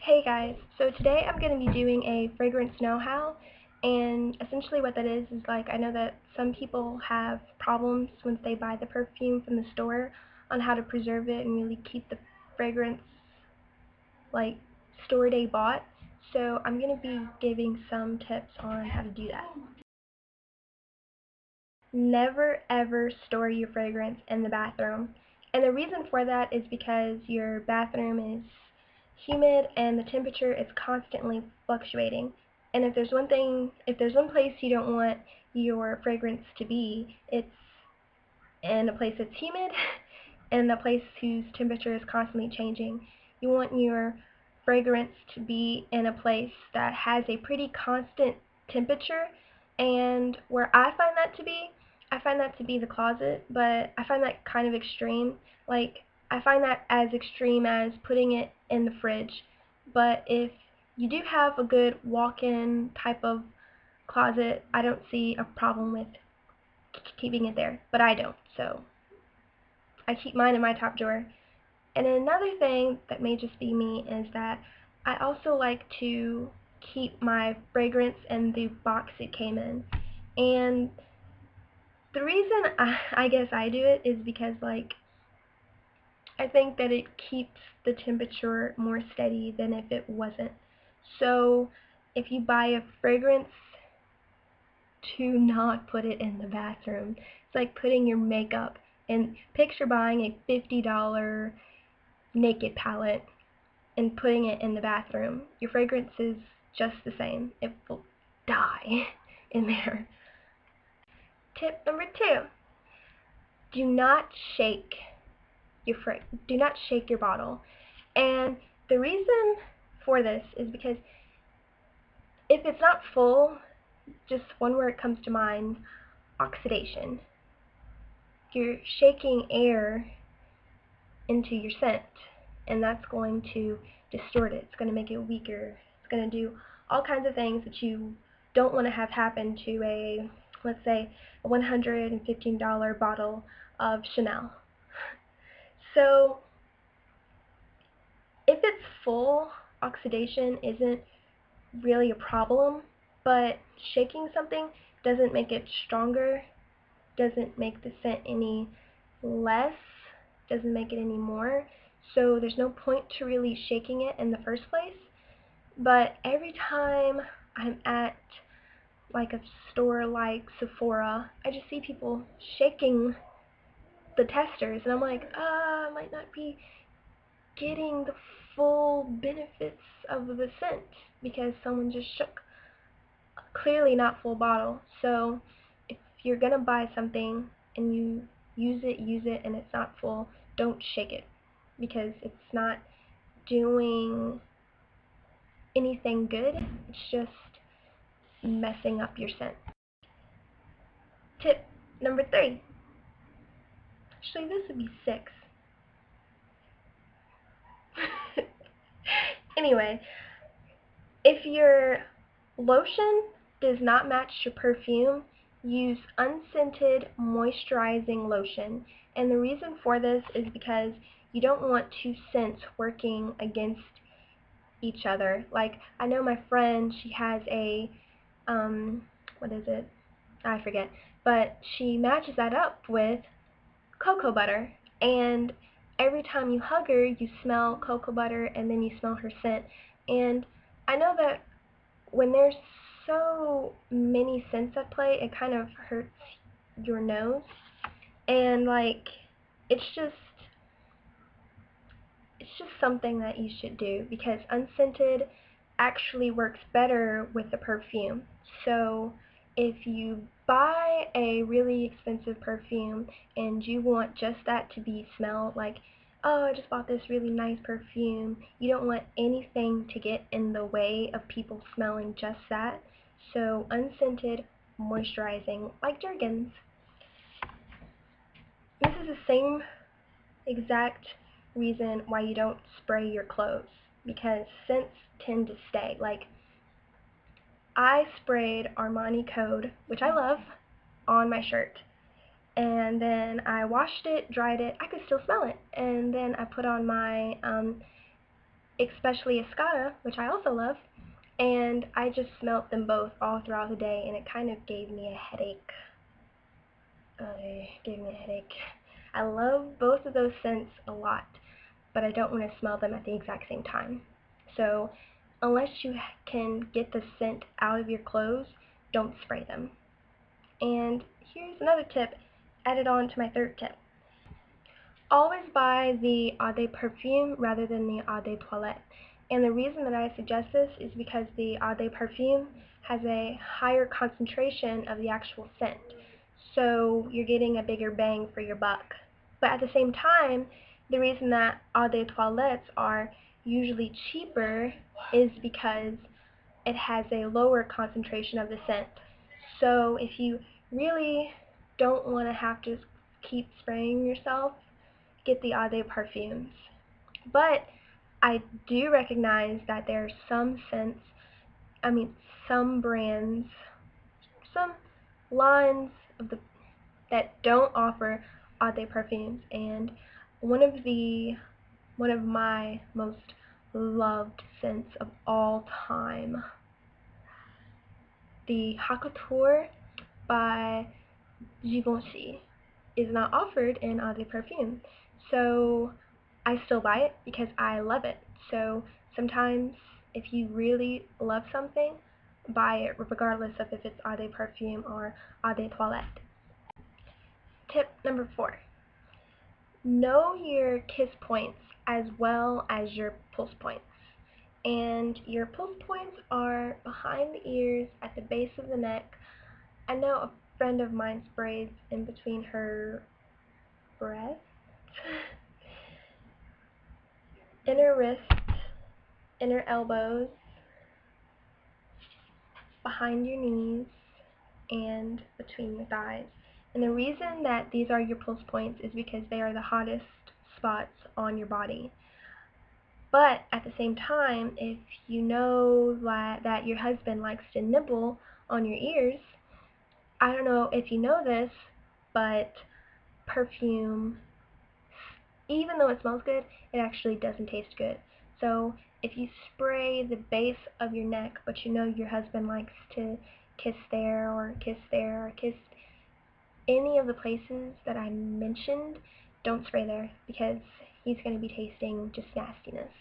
Hey guys, so today I'm going to be doing a fragrance know-how, and essentially what that is like I know that some people have problems once they buy the perfume from the store on how to preserve it and really keep the fragrance like store day bought. So I'm going to be giving some tips on how to do that. Never ever store your fragrance in the bathroom. And the reason for that is because your bathroom is humid and the temperature is constantly fluctuating. And if there's one place you don't want your fragrance to be, it's in a place that's humid and a place whose temperature is constantly changing. You want your fragrance to be in a place that has a pretty constant temperature, and where I find that to be the closet, but I find that kind of extreme. Like, I find that as extreme as putting it in the fridge. But if you do have a good walk-in type of closet, I don't see a problem with keeping it there, but I don't, so I keep mine in my top drawer. And another thing that may just be me is that I also like to keep my fragrance in the box it came in. And the reason I guess I do it is because, like, I think that it keeps the temperature more steady than if it wasn't. So if you buy a fragrance, do not put it in the bathroom. It's like putting your makeup and picture buying a $50 naked palette and putting it in the bathroom. Your fragrance is just the same. It will die in there. Tip number 2. Do not shake your bottle. And the reason for this is because if it's not full, just one word comes to mind: oxidation. You're shaking air into your scent, and that's going to distort it. It's going to make it weaker. It's going to do all kinds of things that you don't want to have happen to a, let's say, a $115 bottle of Chanel. So if it's full, oxidation isn't really a problem, but shaking something doesn't make it stronger, doesn't make the scent any less, doesn't make it any more. So there's no point to really shaking it in the first place. But every time I'm at like a store like Sephora, I just see people shaking the testers, and I'm like, I might not be getting the full benefits of the scent because someone just shook clearly not full bottle. So if you're gonna buy something and you use it and it's not full, don't shake it, because it's not doing anything good. It's just messing up your scent. Tip number 3. Actually, this would be 6. Anyway, if your lotion does not match your perfume, use unscented moisturizing lotion. And the reason for this is because you don't want two scents working against each other. Like, I know my friend, she has a, what is it? I forget. But she matches that up with cocoa butter. And every time you hug her, you smell cocoa butter and then you smell her scent. And I know that when there's so many scents at play, it kind of hurts your nose. And like, it's just something that you should do, because unscented actually works better with the perfume. So if you buy a really expensive perfume and you want just that to be smelled, like, oh, I just bought this really nice perfume, you don't want anything to get in the way of people smelling just that. So unscented moisturizing, like Jergens. This is the same exact reason why you don't spray your clothes, because scents tend to stay. Like, I sprayed Armani Code, which I love, on my shirt, and then I washed it, dried it, I could still smell it, and then I put on my especially Escada, which I also love, and I just smelt them both all throughout the day, and it kind of gave me a headache. I love both of those scents a lot, but I don't want to smell them at the exact same time. So unless you can get the scent out of your clothes, don't spray them. And here's another tip added on to my third tip. Always buy the Eau de Perfume rather than the Eau de Toilette. And the reason that I suggest this is because the Eau de Perfume has a higher concentration of the actual scent. So you're getting a bigger bang for your buck. But at the same time, the reason that Eau de Toilettes are usually cheaper is because it has a lower concentration of the scent. So if you really don't want to have to keep spraying yourself, get the Eau de Parfums. But I do recognize that there are some scents, some brands, some lines that don't offer Eau de Parfums, and one of my most loved scents of all time, the Hakutour by Givenchy, is not offered in Eau de Perfume. So I still buy it because I love it. So sometimes if you really love something, buy it regardless of if it's Eau de Perfume or Eau de Toilette. Tip number 4. Know your kiss points as well as your pulse points. And your pulse points are behind the ears, at the base of the neck. I know a friend of mine sprays in between her breasts, inner wrists, inner elbows, behind your knees, and between your thighs. And the reason that these are your pulse points is because they are the hottest spots on your body. But at the same time, if you know that your husband likes to nibble on your ears, I don't know if you know this, but perfume, even though it smells good, it actually doesn't taste good. So if you spray the base of your neck, but you know your husband likes to kiss there or kiss there or kiss any of the places that I mentioned, don't spray there because he's going to be tasting just nastiness.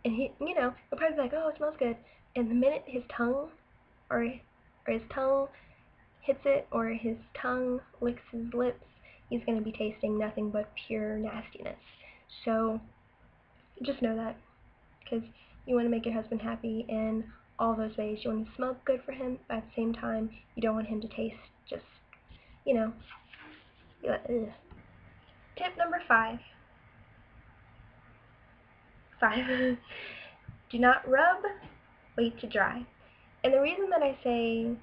And he'll probably be like, oh, it smells good. And the minute his tongue or his tongue hits it or his tongue licks his lips, he's going to be tasting nothing but pure nastiness. So just know that, because you want to make your husband happy in all those ways. You want to smell good for him, but at the same time, you don't want him to taste just, ugh. Tip number 5. Do not rub, wait to dry. And the reason that I say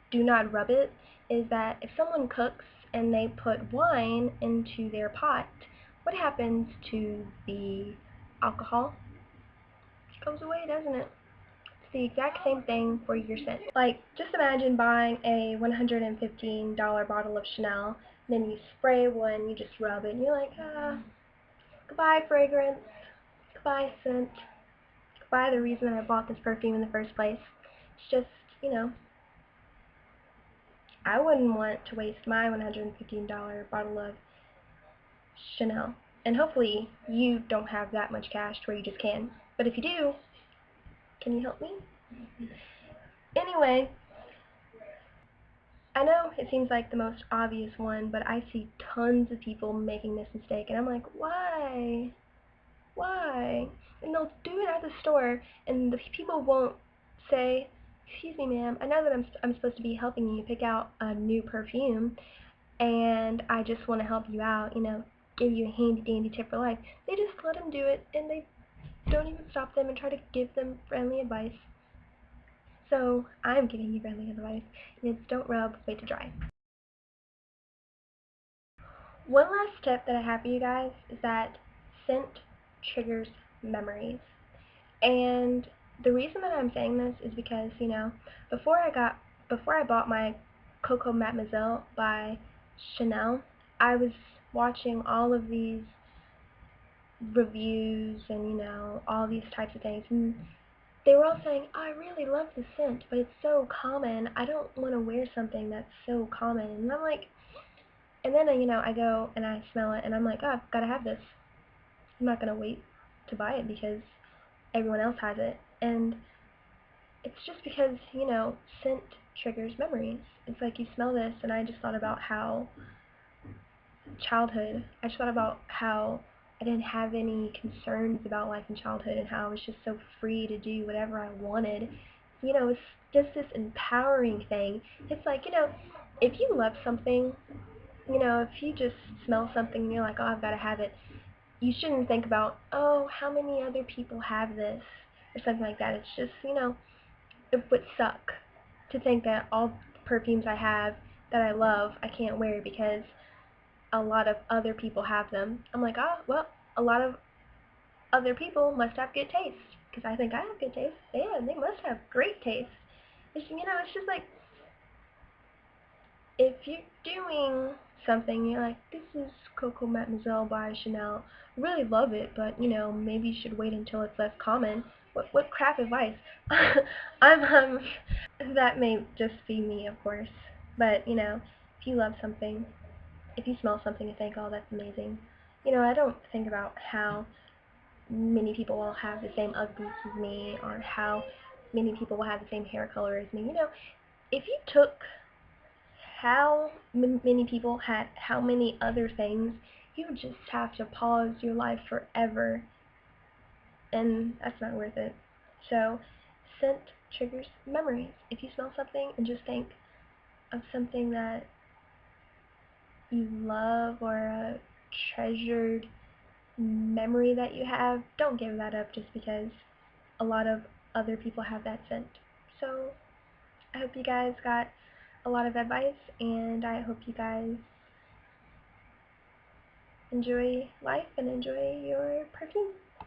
do not rub it is that if someone cooks and they put wine into their pot, what happens to the alcohol? It goes away, doesn't it? It's the exact same thing for your scent. Like, just imagine buying a $115 bottle of Chanel, then you spray one, you just rub it, and you're like, goodbye fragrance, goodbye scent, goodbye the reason I bought this perfume in the first place. It's just, I wouldn't want to waste my $115 bottle of Chanel. And hopefully you don't have that much cash to where you just can. But if you do, can you help me? Anyway, I know it seems like the most obvious one, but I see tons of people making this mistake, and I'm like, why? Why? And they'll do it at the store, and the people won't say, excuse me, ma'am, I know that I'm supposed to be helping you pick out a new perfume, and I just want to help you out, give you a handy-dandy tip for life. They just let them do it, and they don't even stop them and try to give them friendly advice. So I'm giving you friendly advice, and it's don't rub, wait to dry. One last tip that I have for you guys is that scent triggers memories. And the reason that I'm saying this is because, before I bought my Coco Mademoiselle by Chanel, I was watching all of these reviews and, all these types of things. And they were all saying, oh, I really love the scent, but it's so common. I don't want to wear something that's so common. And I'm like, and then, I go and I smell it and I'm like, oh, I've got to have this. I'm not going to wait to buy it because everyone else has it. And it's just because, scent triggers memories. It's like you smell this and I just thought about how childhood, I just thought about how I didn't have any concerns about life in childhood and how I was just so free to do whatever I wanted. It's just this empowering thing. It's like, if you love something, if you just smell something and you're like, oh, I've got to have it, you shouldn't think about, oh, how many other people have this or something like that. It's just, it would suck to think that all perfumes I have that I love I can't wear because a lot of other people have them. I'm like, oh, well, a lot of other people must have good taste because I think I have good taste. Yeah, they must have great taste. It's just like if you're doing something, you're like, this is Coco Mademoiselle by Chanel. Really love it, but maybe you should wait until it's less common. What crap advice? I'm that may just be me, of course. But if you love something, if you smell something and think, oh, that's amazing. I don't think about how many people will have the same UGG boots as me or how many people will have the same hair color as me. If you took how many people had how many other things, you would just have to pause your life forever, and that's not worth it. So, scent triggers memories. If you smell something and just think of something that you love or a treasured memory that you have, don't give that up just because a lot of other people have that scent. So, I hope you guys got a lot of advice, and I hope you guys enjoy life and enjoy your perfume.